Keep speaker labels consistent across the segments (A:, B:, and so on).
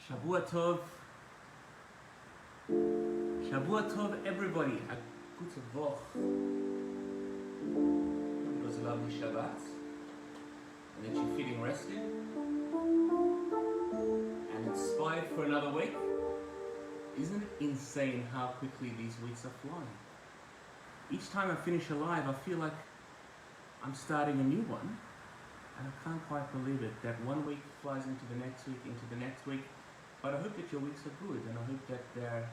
A: Shavua Tov. Shavua Tov, everybody. A gute Woche. It was a lovely Shabbat. And that you're feeling rested and inspired for another week. Isn't it insane how quickly these weeks are flying? Each time I finish a live, I feel like I'm starting a new one. And I can't quite believe it, that one week flies into the next week. But I hope that your weeks are good, and I hope that they're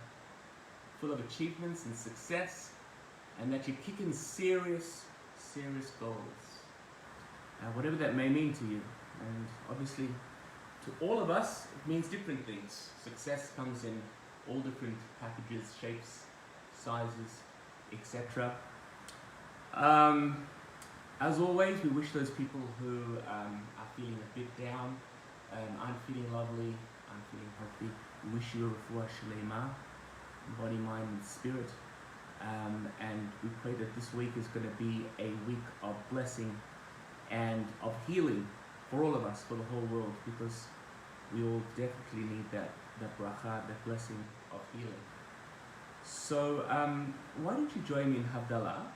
A: full of achievements and success, and that you're kicking serious goals. Whatever that may mean to you. And obviously, to all of us, it means different things. Success comes in all different packages, shapes, sizes, etc. As always, we wish those people who are feeling a bit down, aren't feeling lovely, aren't feeling healthy, we wish you a refuah shlema, body, mind and spirit. And we pray that this week is going to be a week of blessing and of healing for all of us, for the whole world, because we all definitely need that bracha, that blessing of healing. So why don't you join me in Havdalah?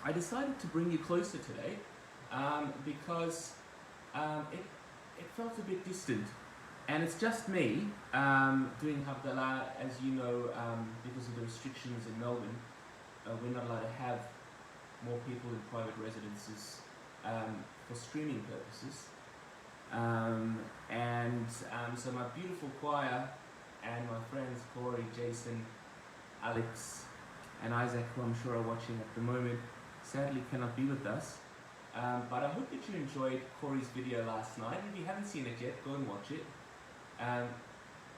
A: I decided to bring you closer today because it felt a bit distant, and it's just me doing Havdalah. As you know, because of the restrictions in Melbourne, we're not allowed to have more people in private residences for streaming purposes. So my beautiful choir and my friends Corey, Jason, Alex and Isaac, who I'm sure are watching at the moment, sadly cannot be with us. But I hope that you enjoyed Corey's video last night. If you haven't seen it yet, go and watch it.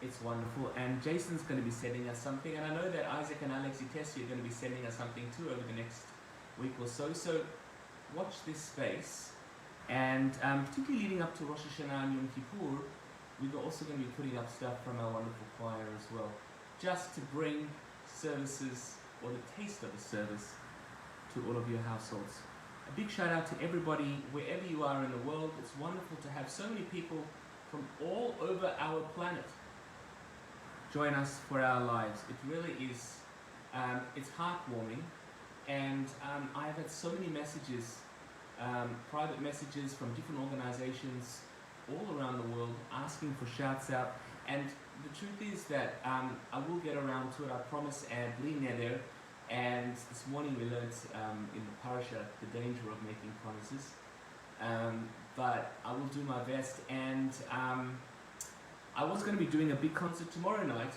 A: It's wonderful. And Jason's going to be sending us something. And I know that Isaac and Alex Itesi are going to be sending us something too over the next week or so. So watch this space. And particularly leading up to Rosh Hashanah and Yom Kippur, we're also going to be putting up stuff from our wonderful choir as well, just to bring services, or the taste of a service, to all of your households. A big shout out to everybody, wherever you are in the world. It's wonderful to have so many people from all over our planet join us for our lives. It really is, it's heartwarming. And I've had so many messages, private messages from different organizations all around the world asking for shouts out. And the truth is that I will get around to it, I promise, and Bli Neder. And this morning we learned in the parasha the danger of making promises. But I will do my best. And I was going to be doing a big concert tomorrow night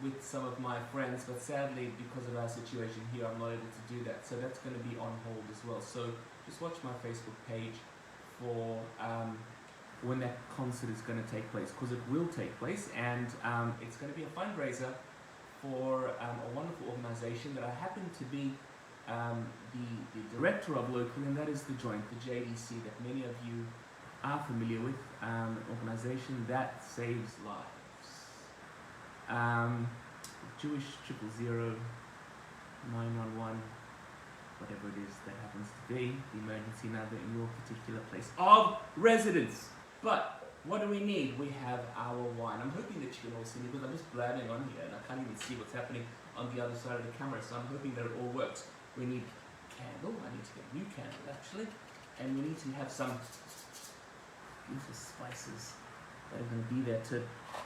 A: with some of my friends, but sadly, because of our situation here, I'm not able to do that. So that's going to be on hold as well. So just watch my Facebook page for when that concert is going to take place, because it will take place, and it's going to be a fundraiser for a wonderful organization that I happen to be the director of locally, and that is the Joint, the JDC, that many of you are familiar with, an organization that saves lives. Jewish 000 911, whatever it is that happens to be, the emergency number in your particular place of residence. But what do we need? We have our wine. I'm hoping that you can all see me, because I'm just blabbing on here and I can't even see what's happening on the other side of the camera, so I'm hoping that it all works. We need candle. I need to get a new candle actually, and we need to have some beautiful spices that are going to be there to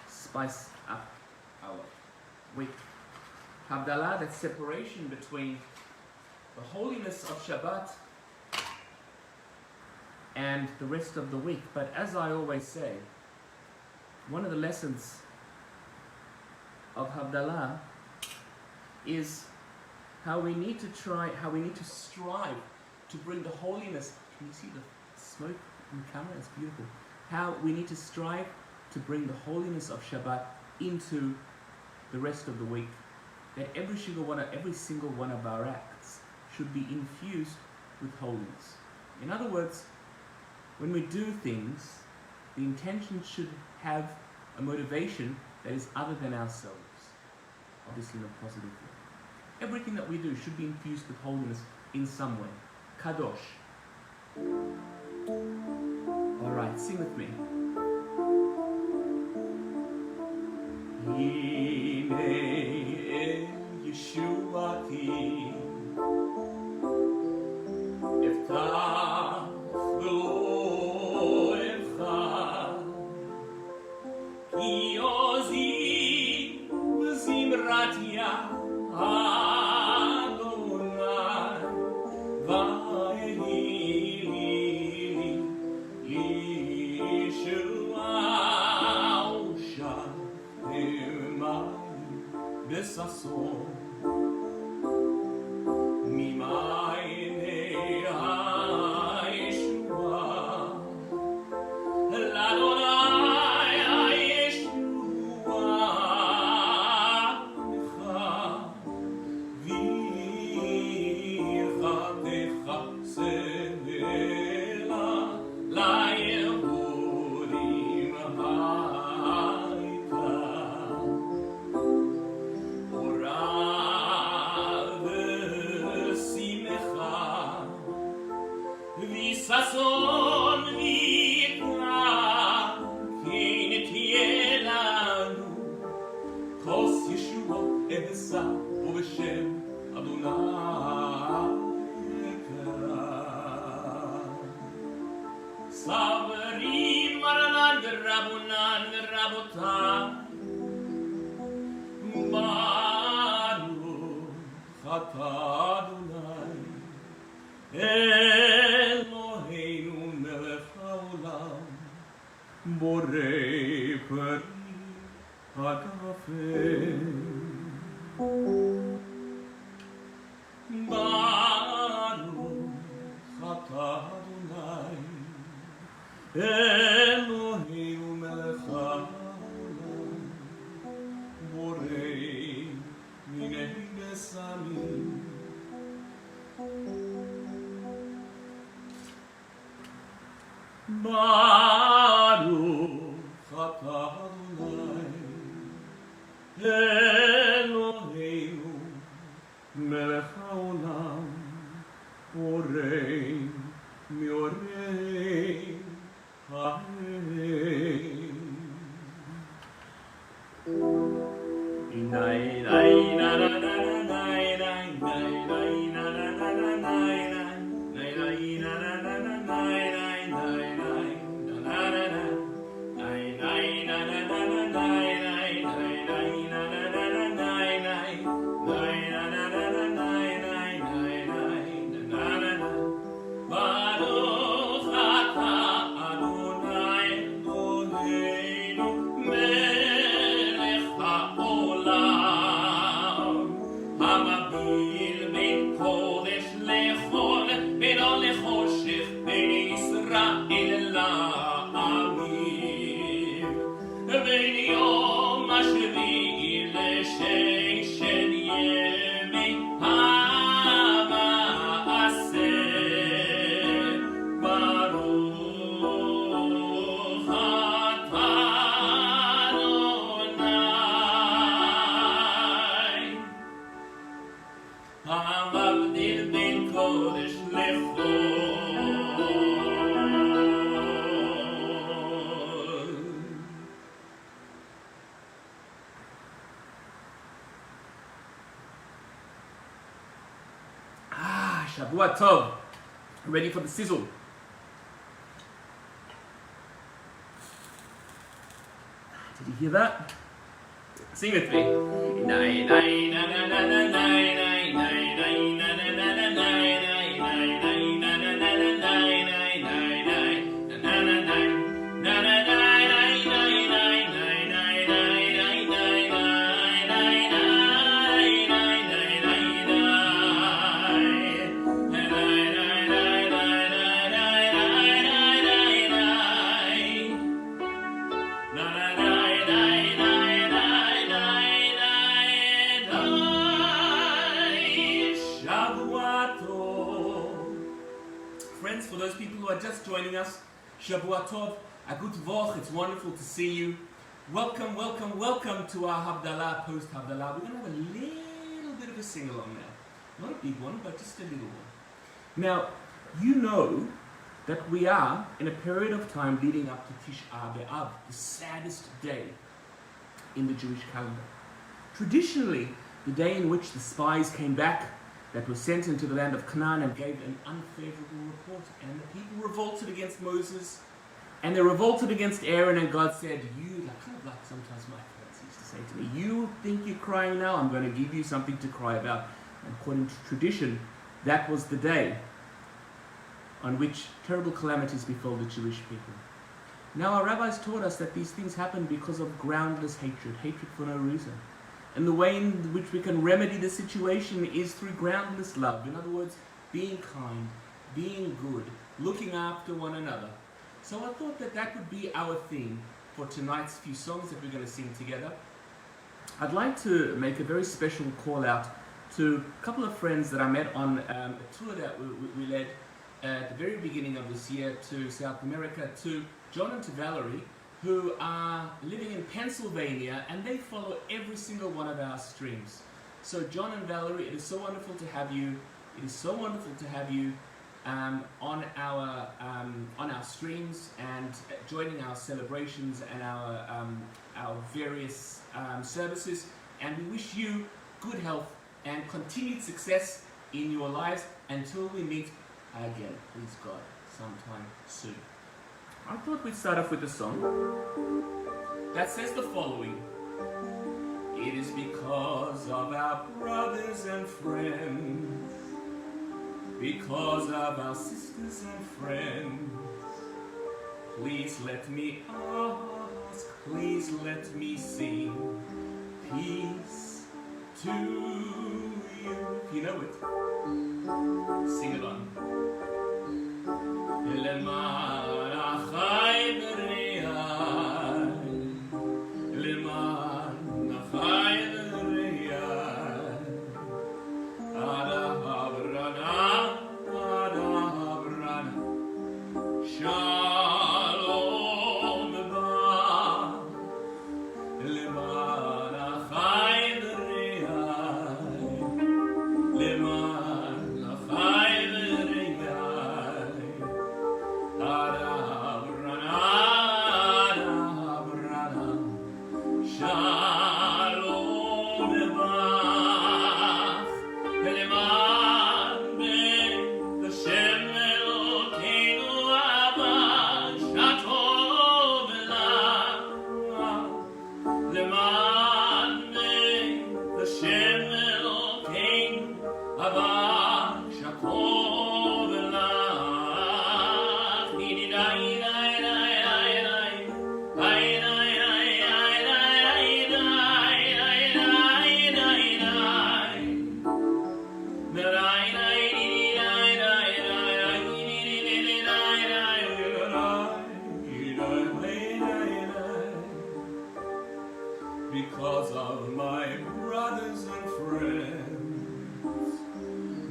A: spice up our week. Havdalah, that separation between the holiness of Shabbat and the rest of the week. But as I always say, one of the lessons of Havdalah is how we need to strive to bring the holiness. Can you see the smoke in the camera? It's beautiful. How we need to strive to bring the holiness of Shabbat into the rest of the week. That every single one of our acts should be infused with holiness. In other words, when we do things, the intention should have a motivation that is other than ourselves. Obviously in a positive way. Everything that we do should be infused with holiness in some way. Kadosh. Alright, sing with me. Yeshua Shachemai Besason Mimainei Yeshua Ladonai Yeshua Virchatecha Sevela LaYehudim Haita Ora v'simcha v'sason v'ikra Kaye netielanu Kos Yeshuot Ebesa Ubeshem Adonai Ekara Savrim Maranan Rabunan Rabotan Baruch Atah Adonai Eloheinu melech haolam Borei peri hagafim Baruch Atah Adonai Eloheinu melech haolam Borei minei besamim Baruch Atah Adonai Eloheinu melech haolam Borei miorei ha'eim Nay nay na na na na nay nay nay nay na na na na nay nay nay nay na na na na nay nay nay nay na na na na nay nay na na na na nay nay nay nay na na na na nay nay nay na na na na nay nay nay nay na na na na Baruch Atah Adonai Eloheinu melech haolam המבדיל בין קודש לחול, בין אור לחושך, בין ישראל לעמים, בין יום השביעי לששת ימי המעשה. ברוך אתה אדוני המבדיל בין קודש לחול. Shavua Tov. Ready for the sizzle. Did you hear that? Sing with me. Nay, nay, na, na, na, na, nay, nay, nay, nay, na, na, na, na, nay, nay, nay, nay, na, na, na, na, nay, nay, nay, nay, na, na, na, nay, na, na, nay, nay, nay, nay, nay, nay, nay, nay, nay, nay, nay, nay, Friends, for those people who are just joining us, Shavua Tov, a good v'och, it's wonderful to see you. Welcome, welcome, welcome to our Havdalah, post-Havdalah. We're going to have a little bit of a sing-along now. Not a big one, but just a little one. Now, you know that we are in a period of time leading up to Tisha B'Av, the saddest day in the Jewish calendar. Traditionally, the day in which the spies came back that were sent into the land of Canaan and gave an unfavorable report, and the people revolted against Moses, and they revolted against Aaron, and God said, you, kind of like sometimes my parents used to say to me, you think you're crying now, I'm going to give you something to cry about. And according to tradition, that was the day on which terrible calamities befell the Jewish people. Now our rabbis taught us that these things happen because of groundless hatred, hatred for no reason. And the way in which we can remedy the situation is through groundless love. In other words, being kind, being good, looking after one another. So I thought that that would be our theme for tonight's few songs that we're going to sing together. I'd like to make a very special call out to a couple of friends that I met on a tour that we led at the very beginning of this year to South America, to John and to Valerie, who are living in Pennsylvania, and they follow every single one of our streams. So John and Valerie, it is so wonderful to have you. It is so wonderful to have you on our streams and joining our celebrations and our various services. And we wish you good health and continued success in your lives until we meet again, please God, sometime soon. I thought we'd start off with a song that says the following. It is because of our brothers and friends, because of our sisters and friends, please let me ask, please let me sing peace to you. If you know it, sing it on. למען החי בריאי, למען החי בריאי, עד הברנה, שלום בא, למען החי בריאי, למען החי בריאי. Because of my brothers and friends,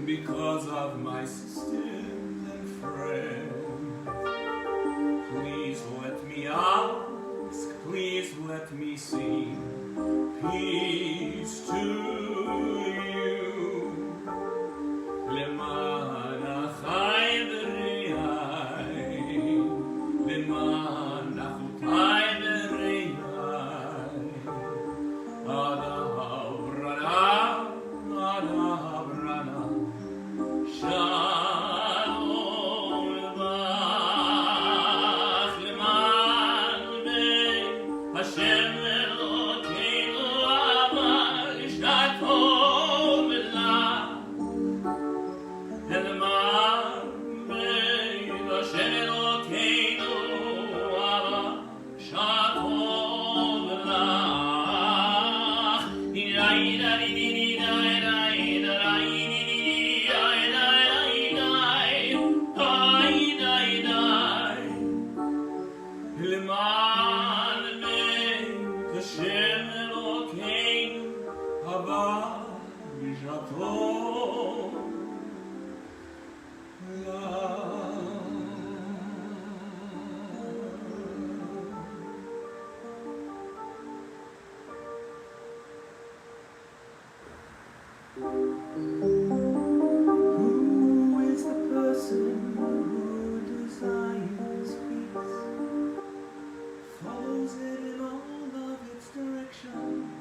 A: because of my sisters and friends, please let me ask, please let me sing peace to you. למען החי בריאי, למען אחותי בריאי, עד הברנה, שלום בך, למען בית השם אלוקינו אבל שתו ולה, למען בית השם אלוקינו אבל שתו ולה. Who is the person who desires peace, follows it in all of its directions?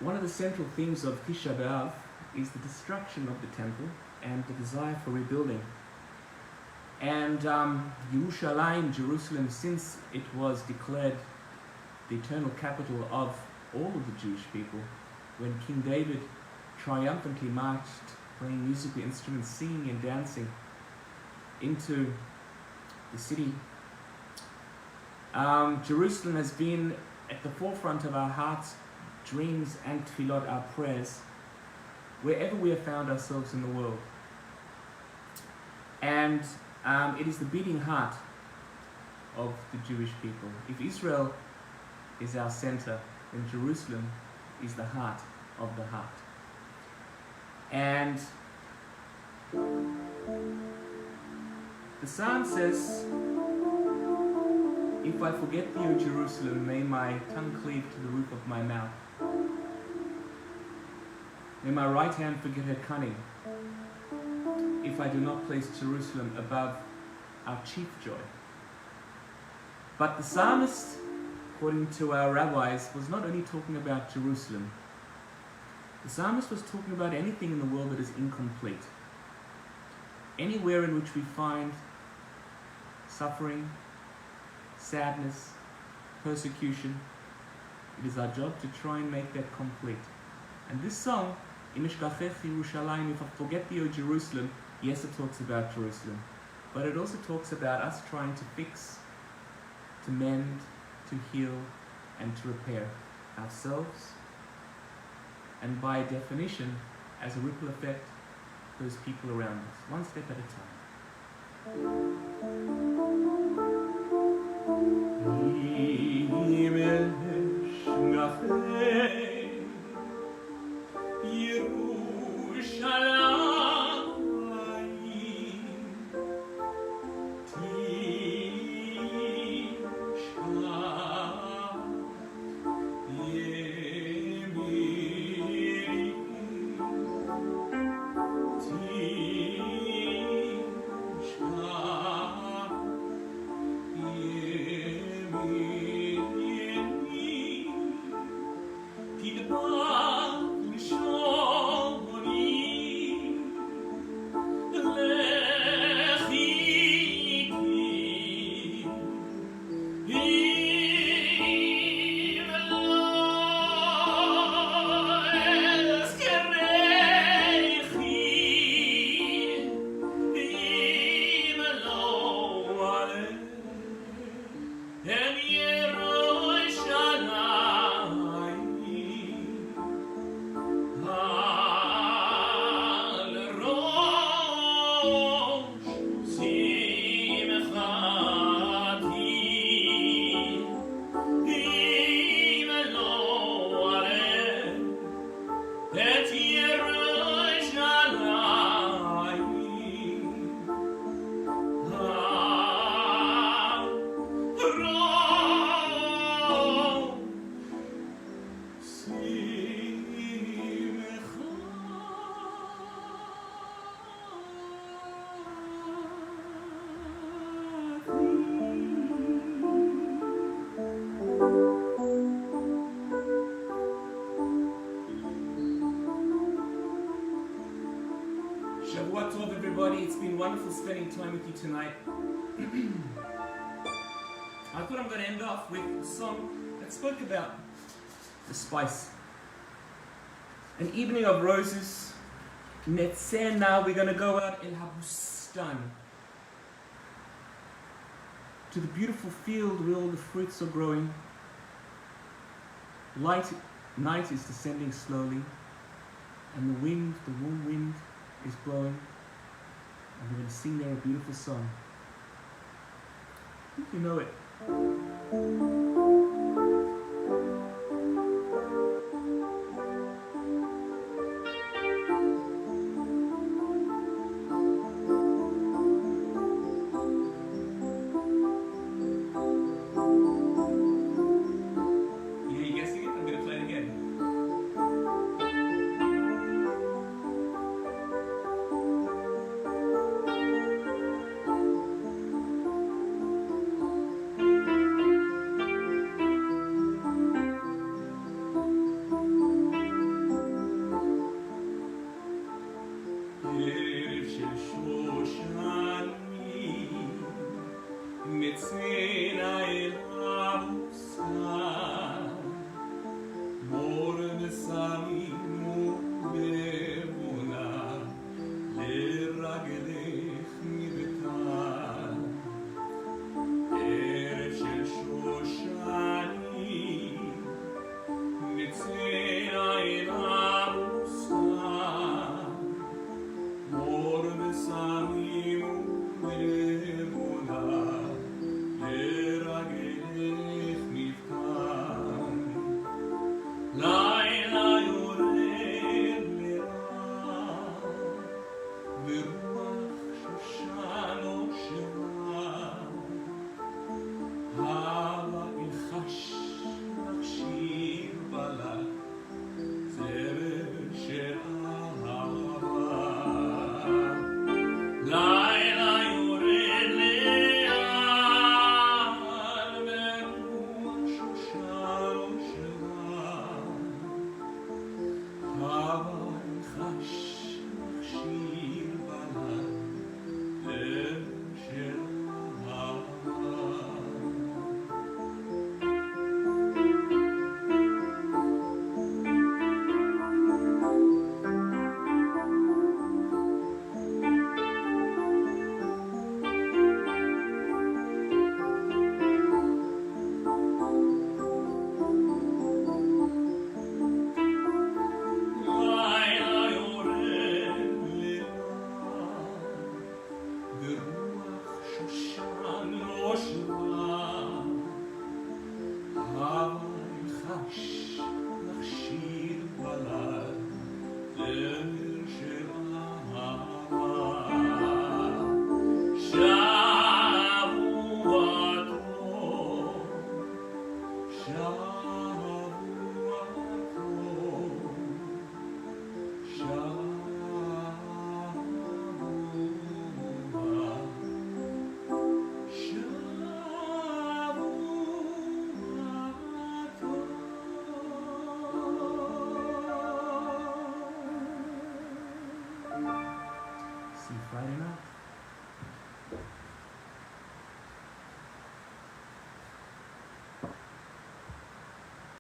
A: One of the central themes of Tisha B'Av is the destruction of the temple and the desire for rebuilding. And Yerushalayim, Jerusalem, since it was declared the eternal capital of all of the Jewish people, when King David triumphantly marched, playing musical instruments, singing and dancing into the city, Jerusalem has been at the forefront of our hearts, dreams and tefillot, our prayers, wherever we have found ourselves in the world. And it is the beating heart of the Jewish people. If Israel is our center, then Jerusalem is the heart of the heart. And the psalm says, "If I forget thee, O Jerusalem, may my tongue cleave to the roof of my mouth. May my right hand forget her cunning, if I do not place Jerusalem above our chief joy." But the psalmist, according to our rabbis, was not only talking about Jerusalem. The psalmist was talking about anything in the world that is incomplete. Anywhere in which we find suffering, sadness, persecution, it is our job to try and make that complete. And this song, Im Eshkachech Yerushalayim, if I forget thee, O Jerusalem, yes, it talks about Jerusalem, but it also talks about us trying to fix, to mend, to heal, and to repair ourselves, and by definition, as a ripple effect, those people around us, one step at a time. spending time with you tonight. I thought I'm going to end off with a song that spoke about the spice. An evening of roses. Netzeh now, we're going to go out in Habustan, to the beautiful field where all the fruits are growing. Night is descending slowly, and the wind, the warm wind, is blowing, and we're going to sing there a beautiful song. I think you know it. See you Friday night.